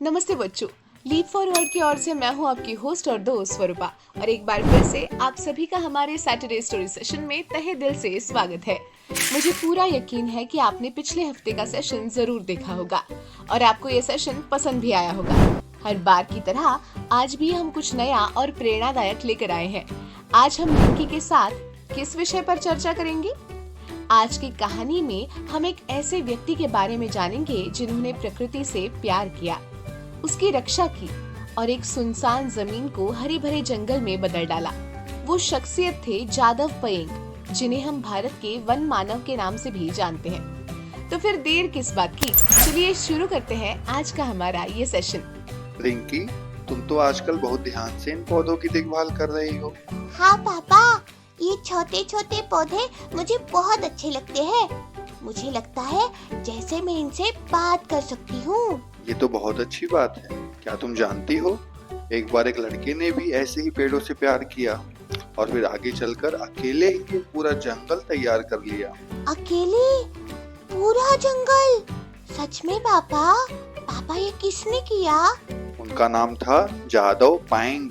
नमस्ते बच्चों। Leap forward की ओर से मैं हूं आपकी होस्ट और दोस्त स्वरूपा और एक बार फिर से आप सभी का हमारे सैटरडे स्टोरी सेशन में तहे दिल से स्वागत है। मुझे पूरा यकीन है कि आपने पिछले हफ्ते का सेशन जरूर देखा होगा और आपको ये सेशन पसंद भी आया होगा। हर बार की तरह आज भी हम कुछ नया और प्रेरणादायक लेकर आए हैं। आज हम रिंकी के साथ किस विषय पर चर्चा करेंगे? आज की कहानी में हम एक ऐसे व्यक्ति के बारे में जानेंगे जिन्होंने प्रकृति से प्यार किया, उसकी रक्षा की और एक सुनसान जमीन को हरे भरे जंगल में बदल डाला। वो शख्सियत थे जादव पयेंग, जिन्हें हम भारत के वन मानव के नाम से भी जानते हैं। तो फिर देर किस बात की, चलिए शुरू करते हैं आज का हमारा ये सेशन। रिंकी, तुम तो आजकल बहुत ध्यान से इन पौधों की देखभाल कर रही हो। हाँ पापा, ये छोटे छोटे पौधे मुझे बहुत अच्छे लगते हैं। मुझे लगता है जैसे मैं इनसे बात कर सकती हूँ। ये तो बहुत अच्छी बात है। क्या तुम जानती हो, एक बार एक लड़के ने भी ऐसे ही पेड़ों से प्यार किया और फिर आगे चलकर अकेले ही ये पूरा जंगल तैयार कर लिया। अकेले पूरा जंगल? सच में पापा? पापा ये किसने किया? उनका नाम था जादव पायेंग।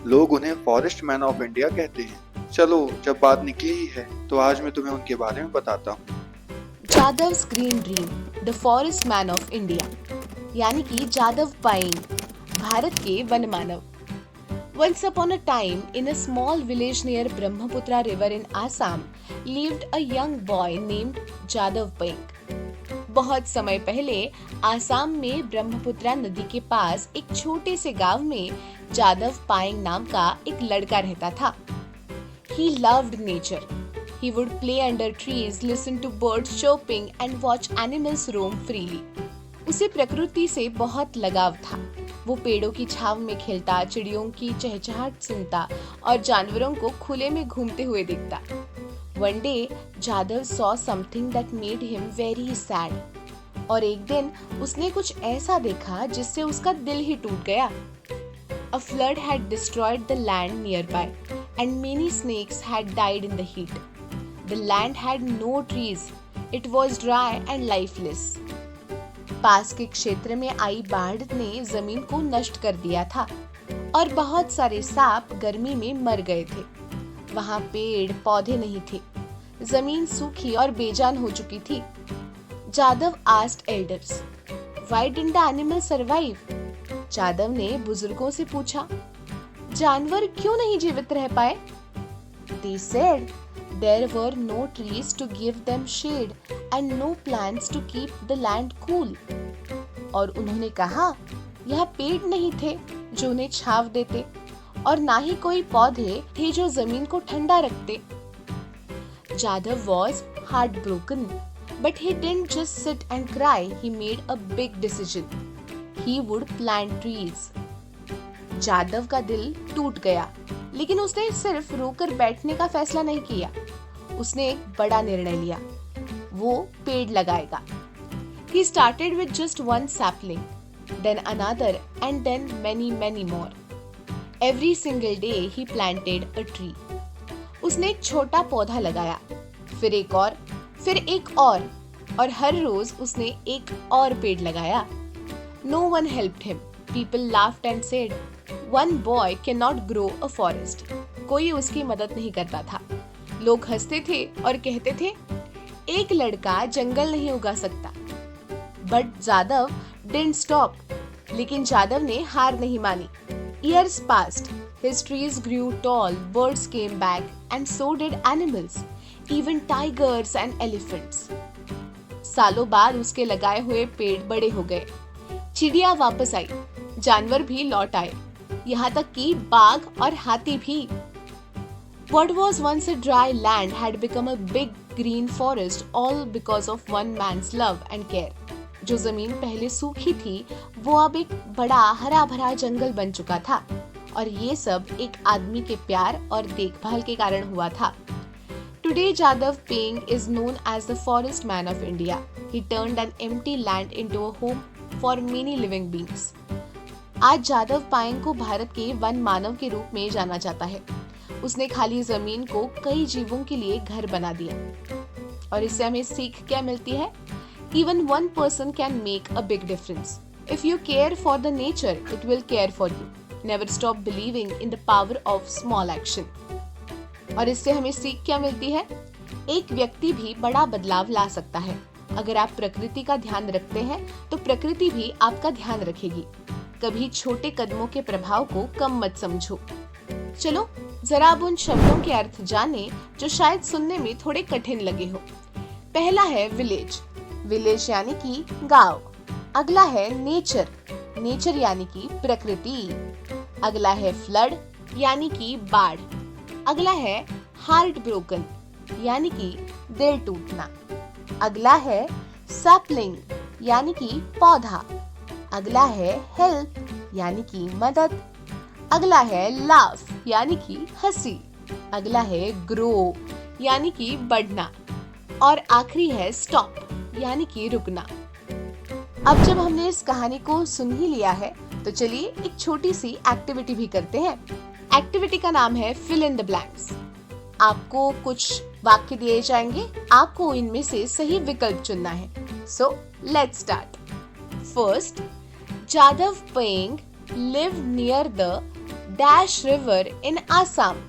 लोग उन्हें फॉरेस्ट मैन ऑफ इंडिया कहते हैं। चलो, जब बात निकली ही है तो आज मैं तुम्हें उनके बारे में बताता हूँ। Jadav's green dream, the forest man of India, यानी कि जादव पायेंग, भारत के वन मानव। Once upon a time, in a small village near Brahmaputra river in Assam, lived a young boy named Jadav Payeng. बहुत समय पहले आसाम में ब्रह्मपुत्रा नदी के पास एक छोटे से गांव में जादव पायेंग नाम का एक लड़का रहता था। He loved nature. He would play under trees, listen to birds chirping and watch animals roam freely. उसे प्रकृति से बहुत लगाव था। वो पेड़ों की छांव में खेलता, चिड़ियों की चहचहाट सुनता और जानवरों को खुले में घूमते हुए देखता। One day, Jadav saw something that made him very sad. और एक दिन उसने कुछ ऐसा देखा जिससे उसका दिल ही टूट गया। A flood had destroyed the land nearby, and many snakes had died in the heat. The land had no trees. It was dry and lifeless. पास के क्षेत्र में आई बाढ़ ने जमीन को नष्ट कर दिया था और बहुत सारे सांप गर्मी में मर गए थे। वहाँ पेड़ पौधे नहीं थे। जमीन सूखी और बेजान हो चुकी थी। Jadav asked elders, "Why didn't the animals survive?" Jadav ने बुजुर्गों से पूछा, जानवर क्यों नहीं जीवित रह पाए? They said, there were no trees to give them shade and no plants to keep the land cool. और उन्होंने कहा, यहाँ पेड़ नहीं थे जो उन्हें छांव देते और ना ही कोई पौधे थे जो जमीन को ठंडा रखते। Jadav was heartbroken, but he didn't just sit and cry. He made a big decision. He would plant trees. Jadav का दिल टूट गया, लेकिन उसने सिर्फ रोकर बैठने का फैसला नहीं किया। उसने एक बड़ा निर्णय लिया। वो पेड़ लगाएगा। He started with just one sapling, then another, and then many more. Every single day he planted a tree. उसने एक छोटा पौधा लगाया, फिर एक और हर रोज उसने एक और पेड़ लगाया। No one helped him. People laughed and said, "One boy cannot grow a forest." कोई उसकी मदद नहीं करता था। लोग हंसते थे और कहते थे, एक लड़का जंगल नहीं उगा सकता। But Jadav didn't stop. लेकिन जादव ने हार नहीं मानी। Years passed. His trees grew tall, birds came back, and so did animals, even tigers and elephants. सालों बाद उसके लगाए हुए पेड़ बड़े हो गए। चिड़िया वापस आई, जानवर भी लौट आए, यहाँ तक कि बाघ और हाथी भी। What was once a dry land had become a big green forest, all because of one man's love and care. जो जमीन पहले सूखी थी, वो अब एक बड़ा हरा भरा जंगल बन चुका था और ये सब एक आदमी के प्यार और देखभाल के कारण हुआ था। Today, Jadav Paiyeng is known as the forest man of India. He turned an empty land into a home for many living beings. आज जादव पायेंग को भारत के वन मानव के रूप में जाना जाता है। उसने खाली जमीन को कई जीवों के लिए घर बना दिया। और इससे हमें सीख क्या मिलती है? Even one person can make a big difference. If you care for the nature, it will care for you. Never stop believing in the power of small action. और इससे हमें सीख क्या मिलती है? एक व्यक्ति भी बड़ा बदलाव ला सकता है। अगर आप प्रकृति का ध्यान रखते हैं तो प्रकृति भी आपका ध्यान रखेगी। कभी छोटे कदमों के प्रभाव को कम मत समझो। चलो जरा अब उन शब्दों के अर्थ जाने जो शायद सुनने में थोड़े कठिन लगे हो। पहला है विलेज। विलेज यानी कि गांव। अगला है नेचर। नेचर यानी कि प्रकृति। अगला है फ्लड यानी कि बाढ़। अगला है हार्ट ब्रोकन यानी कि दिल टूटना। अगला है सैपलिंग यानी कि पौधा। अगला है हेल्प यानी कि मदद। अगला है लाफ यानी कि हंसी। अगला है ग्रो यानी कि बढ़ना। और आखिरी है स्टॉप यानी कि रुकना। अब जब हमने इस कहानी को सुन ही लिया है तो चलिए एक छोटी सी एक्टिविटी भी करते हैं। एक्टिविटी का नाम है फिल इन द ब्लैंक्स। आपको कुछ वाक्य दिए जाएंगे, आपको इनमें से सही विकल्प चुनना है। So let's start. First, Jadav Payeng live near the dash river in Assam.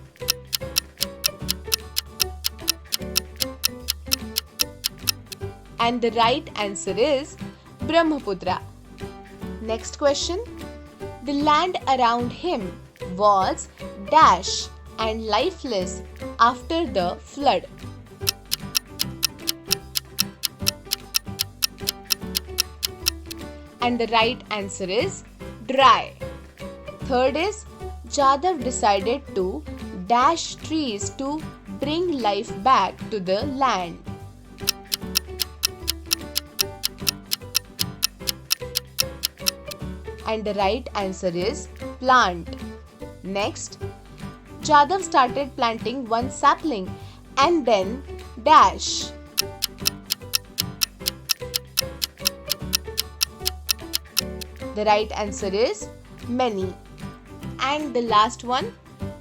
And the right answer is Brahmaputra. Next question. The land around him was dash and lifeless after the flood. And the right answer is dry. Third is Jadav decided to dash trees to bring life back to the land. And the right answer is plant. Next, Jadav started planting one sapling and then dash. The right answer is many. And the last one,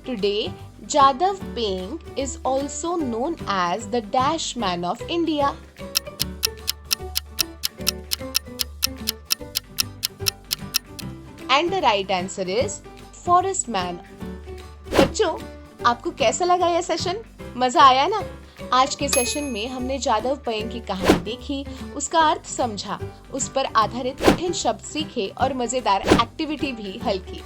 today Jadav Peng is also known as the Dash Man of India. And the right answer is Forest Man. बच्चों, आपको कैसा लगा यह session? मजा आया ना? आज के सेशन में हमने जादव पेंग की कहानी देखी, उसका अर्थ समझा, उस पर आधारित कठिन शब्द सीखे और मजेदार एक्टिविटी भी हल की।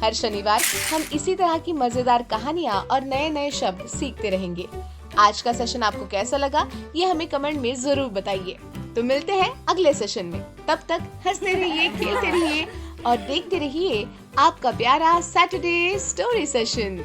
हर शनिवार हम इसी तरह की मजेदार कहानियाँ और नए नए शब्द सीखते रहेंगे। आज का सेशन आपको कैसा लगा ये हमें कमेंट में जरूर बताइए। तो मिलते हैं अगले सेशन में। तब तक हंसते रहिए, खेलते रहिए और देखते रहिए आपका प्यारा सैटरडे स्टोरी सेशन।